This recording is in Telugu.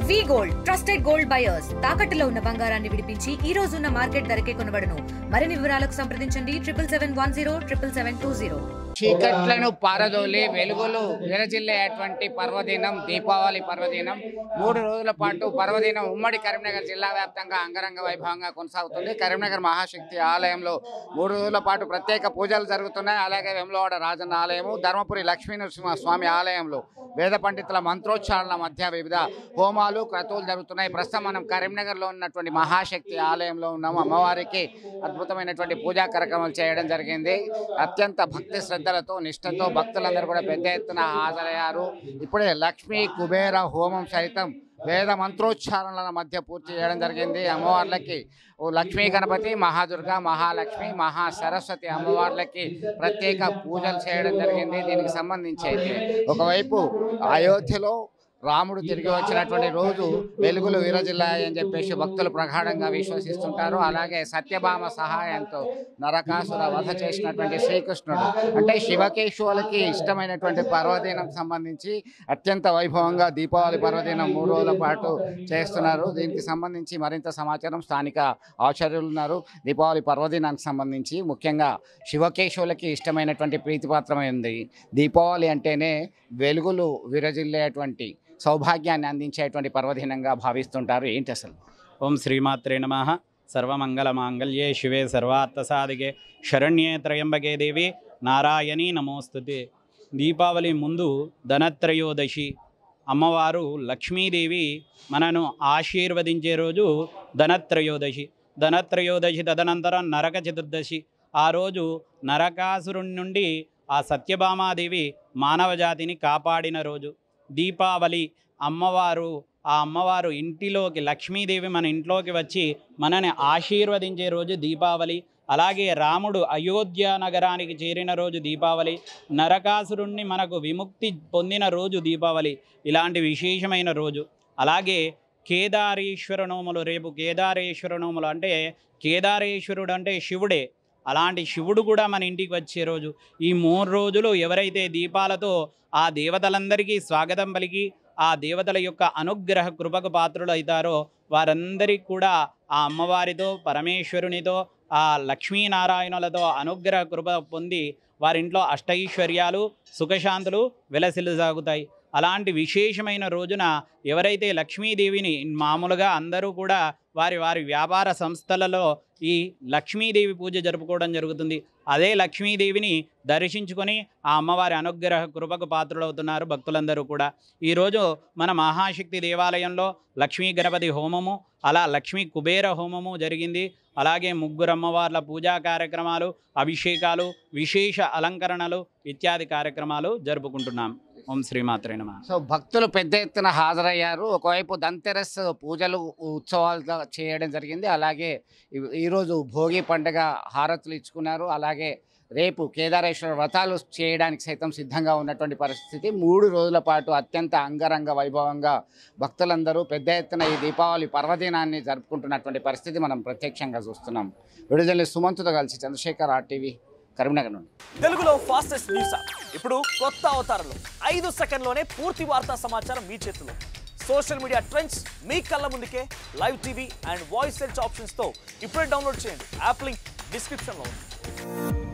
వి గోల్డ్ ట్రస్టెడ్ గోల్డ్ బయర్స్ తాకట్టులో ఉన్న బంగారాన్ని విడిపించి ఈ రోజు ఉన్న మార్కెట్ ధరకే కొనబడును. మరిన్ని వివరాలకు సంప్రదించండి 7710 చీకట్లను పారదోలి వెలుగులు విరజిల్లేటువంటి పర్వదినం దీపావళి పర్వదినం. 3 రోజుల పాటు పర్వదినం ఉమ్మడి కరీంనగర్ జిల్లా వ్యాప్తంగా అంగరంగ వైభవంగా కొనసాగుతుంది. కరీంనగర్ మహాశక్తి ఆలయంలో 3 రోజుల పాటు ప్రత్యేక పూజలు జరుగుతున్నాయి. అలాగే వేములవాడ రాజన్న ఆలయము, ధర్మపురి లక్ష్మీనరసింహ స్వామి ఆలయంలో వేద పండితుల మంత్రోచ్చారణల మధ్య వివిధ హోమాలు క్రతువులు జరుగుతున్నాయి. ప్రస్తుతం మనం కరీంనగర్లో ఉన్నటువంటి మహాశక్తి ఆలయంలో ఉన్నాము. అమ్మవారికి అద్భుతమైనటువంటి పూజా కార్యక్రమాలు చేయడం జరిగింది. అత్యంత భక్తి శ్రద్ధలతో నిష్ఠతో భక్తులందరూ కూడా పెద్ద ఎత్తున హాజరయ్యారు. ఇప్పుడే లక్ష్మీ కుబేర హోమం సైతం వేద మంత్రోచ్చారణల మధ్య పూర్తి చేయడం జరిగింది. అమ్మవార్లకి లక్ష్మీ గణపతి, మహాదుర్గ, మహాలక్ష్మి, మహాసరస్వతి అమ్మవార్లకి ప్రత్యేక పూజలు చేయడం జరిగింది. దీనికి సంబంధించి అయితే ఒకవైపు అయోధ్యలో రాముడు తిరిగి వచ్చినటువంటి రోజు వెలుగులు విరజిల్లాయని చెప్పేసి భక్తులు ప్రగాఢంగా విశ్వసిస్తుంటారు. అలాగే సత్యభామ సహాయంతో నరకాసుర వధ చేసినటువంటి శ్రీకృష్ణుడు అంటే శివకేశవులకి ఇష్టమైనటువంటి పర్వదినం సంబంధించి అత్యంత వైభవంగా దీపావళి పర్వదినం 3 రోజుల పాటు చేస్తున్నారు. దీనికి సంబంధించి మరింత సమాచారం స్థానిక ఆచార్యులు ఉన్నారు. దీపావళి పర్వదినానికి సంబంధించి ముఖ్యంగా శివకేశవులకి ఇష్టమైనటువంటి ప్రీతిపాత్రమైంది. దీపావళి అంటేనే వెలుగులు విరజిల్లేటువంటి సౌభాగ్యాన్ని అందించేటువంటి పర్వదినంగా భావిస్తుంటారు. ఏంటి అసలు? ఓం శ్రీమాత్రే నమః. సర్వమంగళ మాంగళ్యే శివే సర్వార్థసాధికే శరణ్యే త్రయంబకే దేవి నారాయణీ నమోస్తుతే. దీపావళి ముందు ధనత్రయోదశి అమ్మవారు లక్ష్మీదేవి మనను ఆశీర్వదించే రోజు ధనత్రయోదశి. ధనత్రయోదశి తదనంతరం నరక చతుర్దశి. ఆ రోజు నరకాసురుడి నుండి ఆ సత్యభామాదేవి మానవ జాతిని కాపాడిన రోజు దీపావళి. అమ్మవారు ఇంటిలోకి లక్ష్మీదేవి మన ఇంట్లోకి వచ్చి మనని ఆశీర్వదించే రోజు దీపావళి. అలాగే రాముడు అయోధ్య నగరానికి చేరిన రోజు దీపావళి. నరకాసురుణ్ణి మనకు విముక్తి పొందిన రోజు దీపావళి. ఇలాంటి విశేషమైన రోజు. అలాగే కేదారేశ్వర నోములు, రేపు కేదారేశ్వర నోములు అంటే కేదారేశ్వరుడు అంటే శివుడే. అలాంటి శివుడు కూడా మన ఇంటికి వచ్చే రోజు. ఈ 3 రోజులు ఎవరైతే దీపాలతో ఆ దేవతలందరికీ స్వాగతం పలికి ఆ దేవతల యొక్క అనుగ్రహ కృపకు పాత్రులు అవుతారో వారందరికీ కూడా ఆ అమ్మవారితో, పరమేశ్వరునితో, ఆ లక్ష్మీనారాయణులతో అనుగ్రహ కృప పొంది వారింట్లో అష్టైశ్వర్యాలు, సుఖశాంతులు వెలసిల్లుసాగుతాయి. అలాంటి విశేషమైన రోజున ఎవరైతే లక్ష్మీదేవిని మామూలుగా అందరూ కూడా వారి వారి వ్యాపార సంస్థలలో ఈ లక్ష్మీదేవి పూజ జరుపుకోవడం జరుగుతుంది. అదే లక్ష్మీదేవిని దర్శించుకొని ఆ అమ్మవారి అనుగ్రహ కృపకు పాత్రులవుతున్నారు భక్తులందరూ కూడా. ఈరోజు మన మహాశక్తి దేవాలయంలో లక్ష్మీ గణపతి హోమము, అలా లక్ష్మీ కుబేర హోమము జరిగింది. అలాగే 3 అమ్మవార్ల పూజా కార్యక్రమాలు, అభిషేకాలు, విశేష అలంకరణలు ఇత్యాది కార్యక్రమాలు జరుపుకుంటున్నాం. ఓం శ్రీమాత్రే నమః. సో భక్తులు పెద్ద ఎత్తున హాజరయ్యారు. ఒకవైపు ధన్తెరస్ పూజలు ఉత్సవాలుగా చేయడం జరిగింది. అలాగే ఈరోజు భోగి పండుగ హారతులు ఇచ్చుకున్నారు. అలాగే రేపు కేదారేశ్వర వ్రతాలు చేయడానికి సైతం సిద్ధంగా ఉన్నటువంటి పరిస్థితి. 3 రోజుల పాటు అత్యంత అంగరంగ వైభవంగా భక్తులందరూ పెద్ద ఎత్తున ఈ దీపావళి పర్వదినాన్ని జరుపుకుంటున్నటువంటి పరిస్థితి మనం ప్రత్యక్షంగా చూస్తున్నాం. విడుదల సుమంతుతో కలిసి చంద్రశేఖర్, RTV, కరీంనగర్ నుండి. తెలుగులో ఫాస్టెస్ట్ న్యూస్ యాప్ ఇప్పుడు కొత్త అవతారంలో 5 సెకండ్లోనే పూర్తి వార్తా సమాచారం మీ చేతిలో. సోషల్ మీడియా ట్రెండ్స్ మీ కళ్ళ ముందుకే live TV and voice search ఆప్షన్స్తో ఇప్పుడే డౌన్లోడ్ చేయండి. యాప్ లింక్ డిస్క్రిప్షన్లో ఉంది.